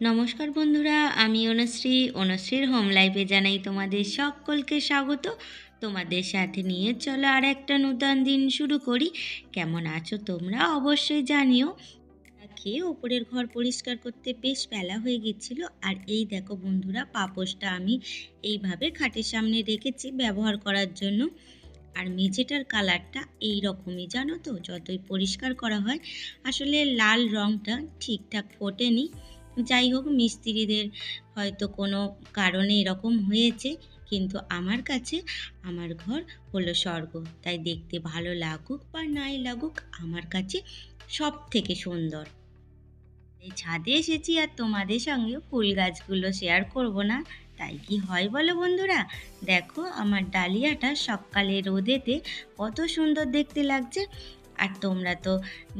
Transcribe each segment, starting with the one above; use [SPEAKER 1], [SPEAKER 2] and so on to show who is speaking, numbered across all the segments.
[SPEAKER 1] নমস্কার বন্ধুরা, আমি অনুশ্রীর হোম লাইফে জানাই তোমাদের সকলকে স্বাগত। তোমাদের সাথে নিয়ে চলো আর একটা নূতন দিন শুরু করি। কেমন আছো তোমরা অবশ্যই জানিও। খেয়ে ওপরের ঘর পরিষ্কার করতে বেশ বেলা হয়ে গেছিল। আর এই দেখো বন্ধুরা, পাপোশটা আমি এইভাবে খাটের সামনে রেখেছি ব্যবহার করার জন্য। আর মেঝেটার কালারটা এই রকমই, জানো তো, যতই পরিষ্কার করা হয় আসলে লাল রঙটা ঠিকঠাক ফোটেনি। যাই হোক, মিস্ত্রিদের হয়তো কোনো কারণে এরকম হয়েছে, কিন্তু আমার কাছে আমার ঘর হলো স্বর্গ। তাই দেখতে ভালো লাগুক বা নাই লাগুক, আমার কাছে সব থেকে সুন্দর। এই ছাদে এসেছি আর তোমাদের সঙ্গে ফুল গাছগুলো শেয়ার করব না, তাই কি হয় বলো বন্ধুরা? দেখো আমার ডালিয়াটা সকালে রোদেতে কত সুন্দর দেখতে লাগছে। আর তোমরা তো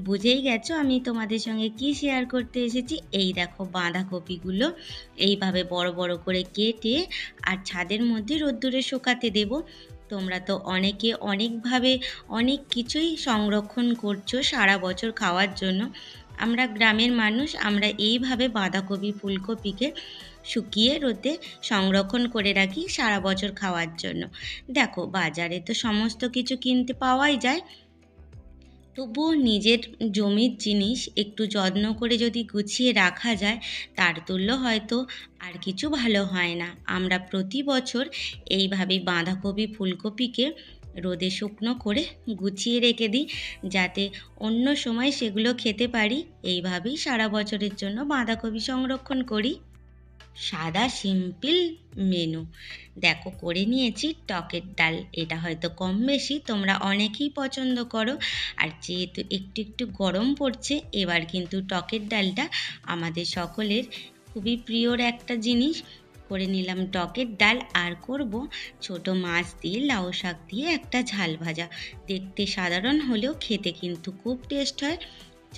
[SPEAKER 1] বুঝেই গেছো আমি তোমাদের সঙ্গে কি শেয়ার করতে এসেছি। এই দেখো বাঁধাকপিগুলো এইভাবে বড় বড় করে কেটে আর ছাদের মধ্যে রোদ্দুরে শুকাতে দেব। তোমরা তো অনেকে অনেকভাবে অনেক কিছুই সংরক্ষণ করছো সারা বছর খাওয়ার জন্য। আমরা গ্রামের মানুষ, আমরা এইভাবে বাঁধাকপি ফুলকপিকে শুকিয়ে রোদে সংরক্ষণ করে রাখি সারা বছর খাওয়ার জন্য। দেখো বাজারে তো সমস্ত কিছু কিনতে পাওয়াই যায়, তবুও নিজের জমির জিনিস একটু যত্ন করে যদি গুছিয়ে রাখা যায়, তার তুল্য হয়তো আর কিছু ভালো হয় না। আমরা প্রতি বছর এইভাবে বাঁধাকপি ফুলকপিকে রোদে শুকনো করে গুছিয়ে রেখে দিই, যাতে অন্য সময় সেগুলো খেতে পারি। এইভাবেই সারা বছরের জন্য বাঁধাকপি সংরক্ষণ করি। সাদা সিম্পল মেনু। দেখো করে নিয়েছি টকের ডাল। এটা হয়তো কম বেশি তোমরা অনেকেই পছন্দ করো। আর যেহেতু একটু একটু গরম পড়ছে, এবার কিন্তু টকের ডালটা আমাদের সকলের খুবই প্রিয়র একটা জিনিস। করে নিলাম টকের ডাল, আর করব ছোট মাছ দিয়ে লাউ শাক দিয়ে একটা ঝাল ভাজা। দেখতে সাধারণ হলেও খেতে কিন্তু খুব টেস্ট হয়।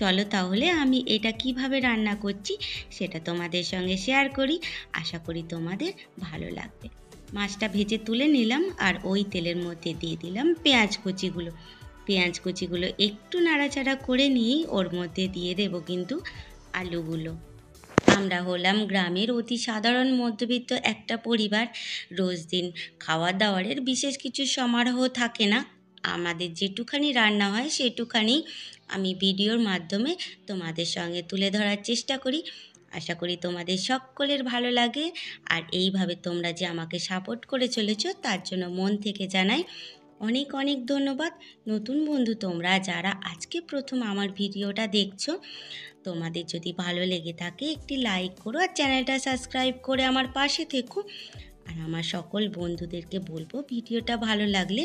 [SPEAKER 1] চলো তাহলে আমি এটা কিভাবে রান্না করছি সেটা তোমাদের সঙ্গে শেয়ার করি। আশা করি তোমাদের ভালো লাগবে। মাছটা ভেজে তুলে নিলাম আর ওই তেলের মধ্যে দিয়ে দিলাম পেঁয়াজ কুচিগুলো একটু নাড়াচাড়া করে নিয়েই ওর মধ্যে দিয়ে দেব কিন্তু আলুগুলো। আমরা হলাম গ্রামের অতি সাধারণ মধ্যবিত্ত একটা পরিবার। রোজ দিন খাওয়া দাওয়ারের বিশেষ কিছু সমারোহ থাকে না। আমাদের যেটুখানি রান্না হয় সেটুখানি আমি ভিডিওর মাধ্যমে তোমাদের সঙ্গে তুলে ধরার চেষ্টা করি। আশা করি তোমাদের সকলের ভালো লাগে। আর এইভাবে তোমরা যে আমাকে সাপোর্ট করে চলেছো তার জন্য মন থেকে জানাই অনেক অনেক ধন্যবাদ। নতুন বন্ধু তোমরা যারা আজকে প্রথম আমার ভিডিওটা দেখছো, তোমাদের যদি ভালো লেগে থাকে একটি লাইক করো আর চ্যানেলটা সাবস্ক্রাইব করে আমার পাশে থেকো। আর আমার সকল বন্ধুদেরকে বলবো ভিডিওটা ভালো লাগলে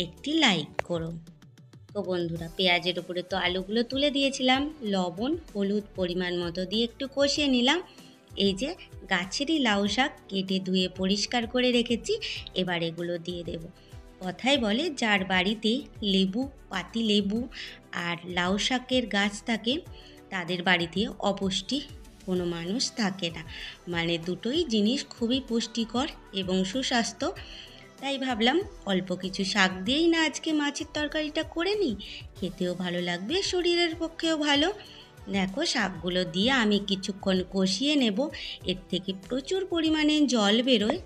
[SPEAKER 1] একটি লাইক করো। তো বন্ধুরা, পেঁয়াজের উপরে তো আলুগুলো তুলে দিয়েছিলাম, লবণ হলুদ পরিমাণ মতো দিয়ে একটু কষিয়ে নিলাম। এই যে গাছেরই লাউ শাক কেটে ধুয়ে পরিষ্কার করে রেখেছি, এবার এগুলো দিয়ে দেব। কথায় বলে যার বাড়িতে লেবু, পাতি লেবু আর লাউ শাকের গাছ থাকে তাদের বাড়িতে অপুষ্টি কোনো মানুষ থাকে না। মানে দুটোই জিনিস খুবই পুষ্টিকর এবং সুস্বাস্থ্য। তাই ভাবলাম অল্প কিছু শাক দিয়েই না আজকে মাছের তরকারিটা করে নিই, খেতেও ভালো লাগবে, শরীরের পক্ষেও ভালো। দেখো শাকগুলো দিয়ে আমি কিছুক্ষণ কষিয়ে নেব। এর থেকে প্রচুর পরিমাণে জল বেরোয়।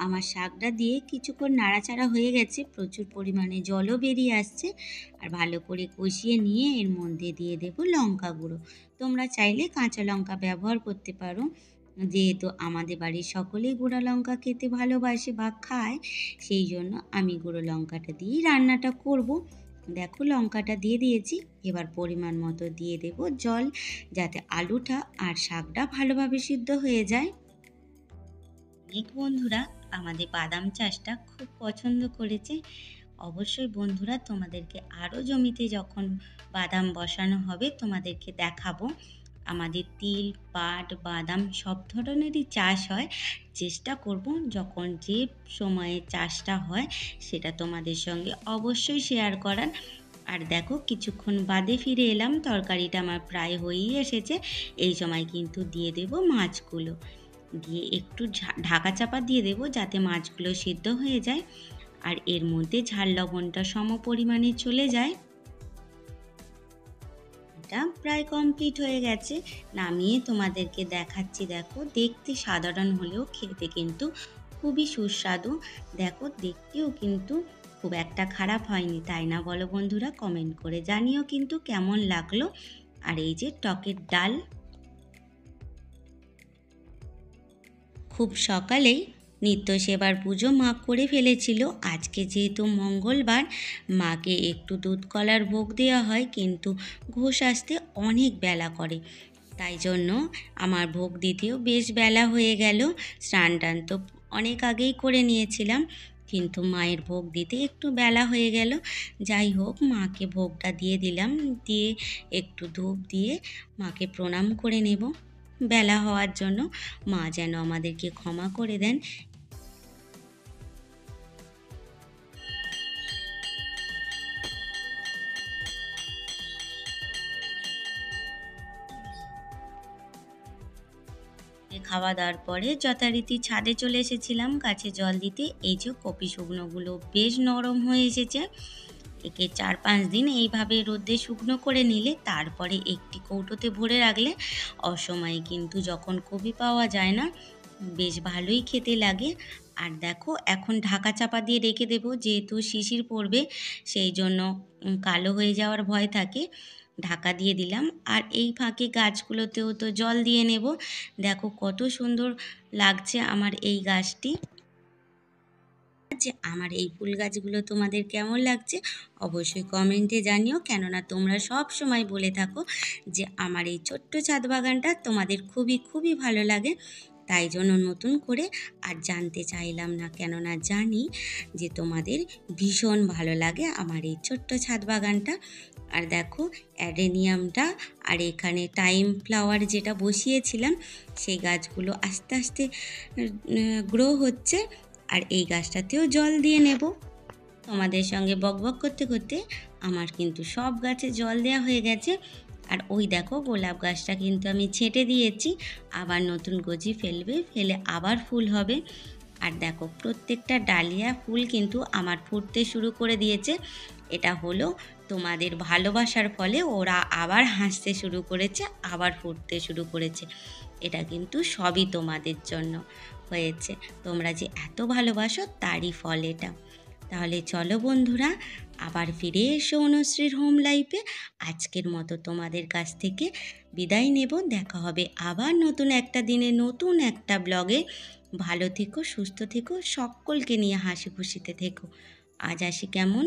[SPEAKER 1] আমার শাকটা দিয়ে কিছুক্ষণ নাড়াচাড়া হয়ে গেছে, প্রচুর পরিমাণে জলও বেরিয়ে আসছে। আর ভালো করে কষিয়ে নিয়ে এর মধ্যে দিয়ে দেব লঙ্কা গুঁড়ো। তোমরা চাইলে কাঁচা লঙ্কা ব্যবহার করতে পারো, যেহেতু আমাদের বাড়ির সকলেই গুঁড়ো লঙ্কা খেতে ভালোবাসে বা খায়, সেই জন্য আমি গুঁড়ো লঙ্কাটা দিয়েই রান্নাটা করব। দেখো লঙ্কাটা দিয়ে দিয়েছি, এবার পরিমাণ মতো দিয়ে দেব জল, যাতে আলুটা আর শাকটা ভালোভাবে সিদ্ধ হয়ে যায়। অনেক বন্ধুরা আমাদের বাদাম চাষটা খুব পছন্দ করেছে। অবশ্যই বন্ধুরা তোমাদেরকে আরও জমিতে যখন বাদাম বসানো হবে তোমাদেরকে দেখাবো। আমাদের তিল, পাট, বাদাম সব ধরনেরই চাষ হয়। চেষ্টা করব যখন যে সময়ে চাষটা হয় সেটা তোমাদের সঙ্গে অবশ্যই শেয়ার করার। আর দেখো কিছুক্ষণ বাদে ফিরে এলাম, তরকারিটা আমার প্রায় হয়েই এসেছে। এই সময় কিন্তু দিয়ে দেব মাছগুলো, দিয়ে একটু ঢাকা চাপা দিয়ে দেবো যাতে মাছগুলো সিদ্ধ হয়ে যায় আর এর মধ্যে ঝাল লবণটা সম পরিমাণে চলে যায়। এটা প্রায় কমপ্লিট হয়ে গেছে। নামিয়ে তোমাদেরকে দেখাচ্ছি। দেখো, দেখতে সাধারণ হলেও খেতে কিন্তু খুবই সুস্বাদু। দেখো, দেখতেও কিন্তু খুব একটা খারাপ হয়নি, তাই না বলো বন্ধুরা? কমেন্ট করে জানিও কিন্তু কেমন লাগলো। আর এই যে টকের ডাল, খুব সকালেই নিত্য সেবার পুজো মা করে ফেলেছিল। আজকে যেহেতু মঙ্গলবার, মাকে একটু দুধ কলার ভোগ দেওয়া হয়, কিন্তু ঘোষ আসতে অনেক বেলা করে, তাই জন্য আমার ভোগ দিতেও বেশ বেলা হয়ে গেল। স্নান টান তো অনেক আগেই করে নিয়েছিলাম, কিন্তু মায়ের ভোগ দিতে একটু বেলা হয়ে গেল। যাই হোক, মাকে ভোগটা দিয়ে দিলাম, দিয়ে একটু ধূপ দিয়ে মাকে প্রণাম করে নেব বেলা হওয়ার জন্য। মা যেন আমাদেরকে ক্ষমা করে দেন। খাওয়া দাওয়ার পরে যথারীতি ছাদে চলে এসেছিলাম গাছে জল দিতে। এই যে কপি শুকনোগুলো বেশ নরম হয়ে এসেছে। একে 4-5 দিন এইভাবে রোদে শুকনো করে নিলে, তারপরে একটি কৌটোতে ভরে রাখলে অসময়ে কিন্তু যখন কপি পাওয়া যায় না, বেশ ভালোই খেতে লাগে। আর দেখো, এখন ঢাকা চাপা দিয়ে রেখে দেবো, যেহেতু শিশির পড়বে, সেই জন্য কালো হয়ে যাওয়ার ভয় থাকে। ঢাকা দিয়ে দিলাম। আর এই ফাঁকে গাছগুলোতেও তো জল দিয়ে নেব। দেখো কত সুন্দর লাগছে আমার এই গাছটি। যে আমার এই ফুল গাছগুলো তোমাদের কেমন লাগছে অবশ্যই কমেন্টে জানিও, কেননা তোমরা সব সময় বলে থাকো যে আমার এই ছোট্ট ছাদ বাগানটা তোমাদের খুবই খুবই ভালো লাগে। তাই জন্য নতুন করে আর জানতে চাইলাম না, কেননা জানি যে তোমাদের ভীষণ ভালো লাগে আমার এই ছোট্ট ছাদ বাগানটা। আর দেখো, অ্যাডেনিয়ামটা আর এখানে টাইম ফ্লাওয়ার যেটা বসিয়েছিলাম, সেই গাছগুলো আস্তে আস্তে গ্রো হচ্ছে। আর এই গাছটাতেও জল দিয়ে নেব। তোমাদের সঙ্গে বকবক করতে করতে আমার কিন্তু সব গাছে জল দেওয়া হয়ে গেছে। আর ওই দেখো, গোলাপ গাছটা কিন্তু আমি ছেঁটে দিয়েছি, আবার নতুন গজি ফেলবে, ফেলে আবার ফুল হবে। আর দেখো, প্রত্যেকটা ডালিয়া ফুল কিন্তু আমার ফুটতে শুরু করে দিয়েছে। এটা হলো তোমাদের ভালোবাসার ফলে ওরা আবার হাসতে শুরু করেছে, আবার ফুটতে শুরু করেছে। এটা কিন্তু সবই তোমাদের জন্য হয়েছে। তোমরা যে এত ভালোবাসো তারই ফল এটা। তাহলে চলো বন্ধুরা, আবার ফিরে এসো অনুশ্রীর হোম লাইফে। আজকের মতো তোমাদের কাছ থেকে বিদায় নেব। দেখা হবে আবার নতুন একটা দিনে, নতুন একটা ব্লগে। ভালো থেকো, সুস্থ থেকো, সকলকে নিয়ে হাসি খুশিতে থেকো। আজ আসি কেমন?